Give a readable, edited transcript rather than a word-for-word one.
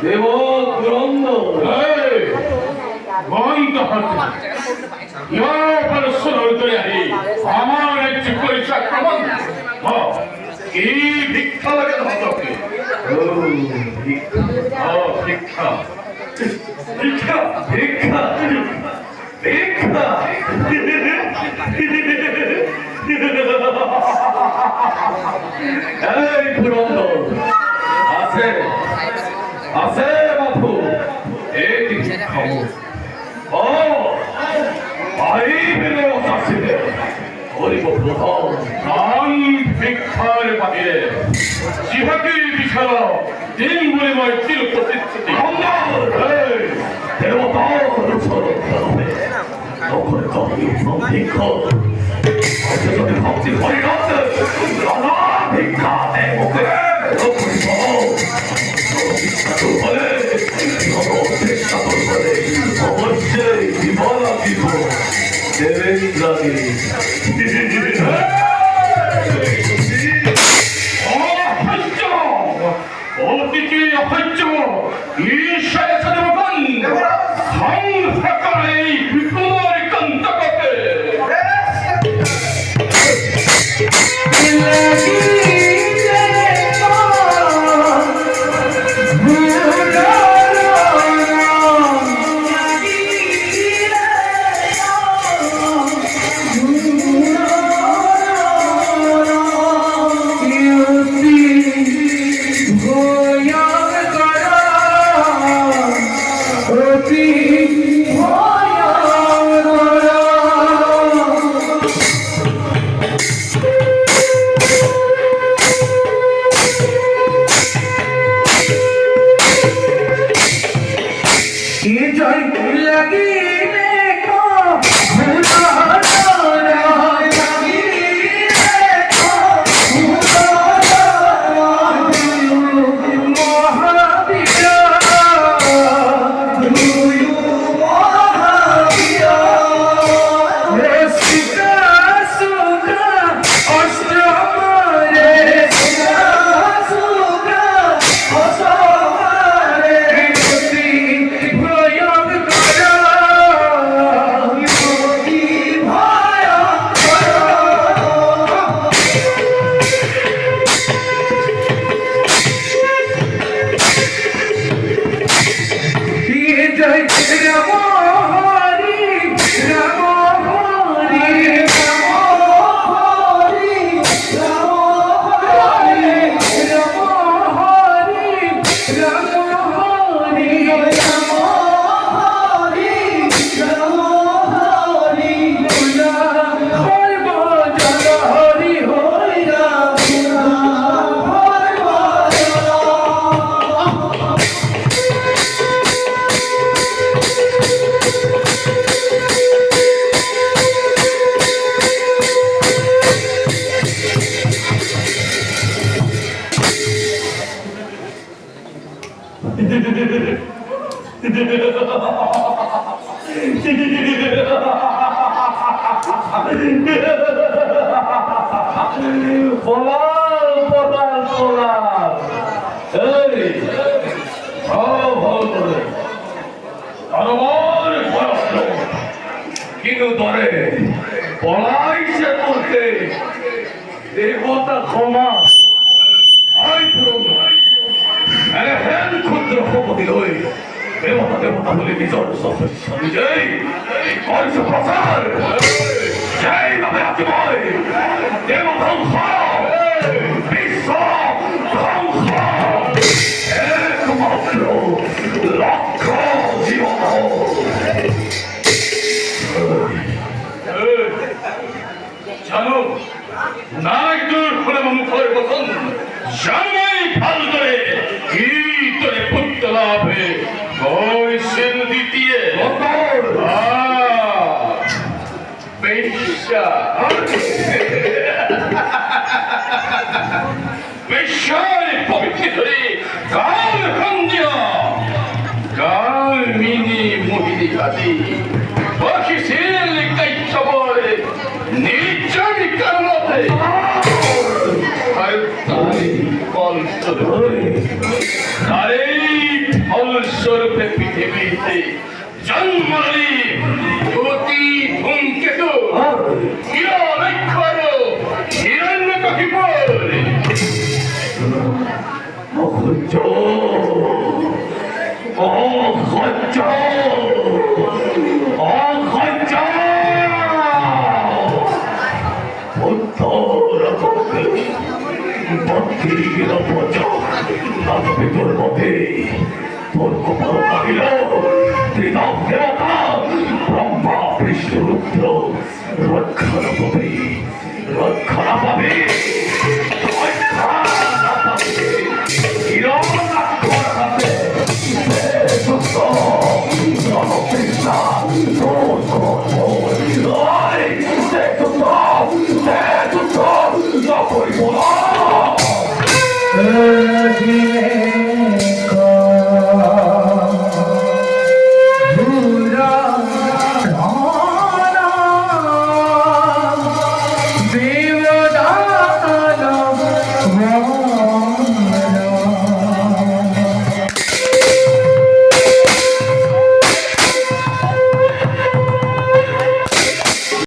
দেব তুরন্দ বন্ধ হচ্ছে আমার একটি পরিচয় প্রমাণ কি ভিক্ষা লাগে তোমাকে ভিক্ষা ভিক্ষা ভিক্ষা ভিক্ষা এই পুরন্দ আছে আছে বাপু এই ভিক্ষা ও ভাই বেড়ে আসিলে হরিব প্রথম আমি ভিক্ষার বাহিরে জিহাকে বিছানা দিন বলিময় চির প্রতিশ্রুতি দেবতার অনুসরণ করবে তখন কবি ভিক্ষা আছে যদি ভক্তি হয়ে গেছে রানা ভিক্ষা দেবকে অবশ্যই বিমলা দিব দেবেন্দ্রাকে অতিথি অসহ্য ঈশ্বরের সাথে মতন সংস্থা করে এই বিপুল কন্তককে কিন্তু ধরে পলাইছে করতে দেবতা ক্ষমা ক্ষুদ্র ক্ষমতি লই দেবতা দেবতা বলে নিজর নিজেই করছে প্রচার যেইভাবে আছে বই দেবতা বিশ্ব ধ্বংস একমাত্র লক্ষ্য জীবন জানো নাক দূর খুলে মুখের বসন জানাই ফাল করে কি তোরে পুত্র লাভে বৈশেন দ্বিতীয় পেশা পেশায় পবিত্র ধরে কাল কন্যা কাল মিনি মোহিনী গাদি বসিছিল কাইছবরে নির্জন কারণে আর এই ফলস্বরূপে পৃথিবীতে জন্মালি জ্যোতি ধূমকেতু হিরণ্যক্ষর হিরণ্যকশিপুর রক্ষা পাবে রক্ষা পাবে Oi!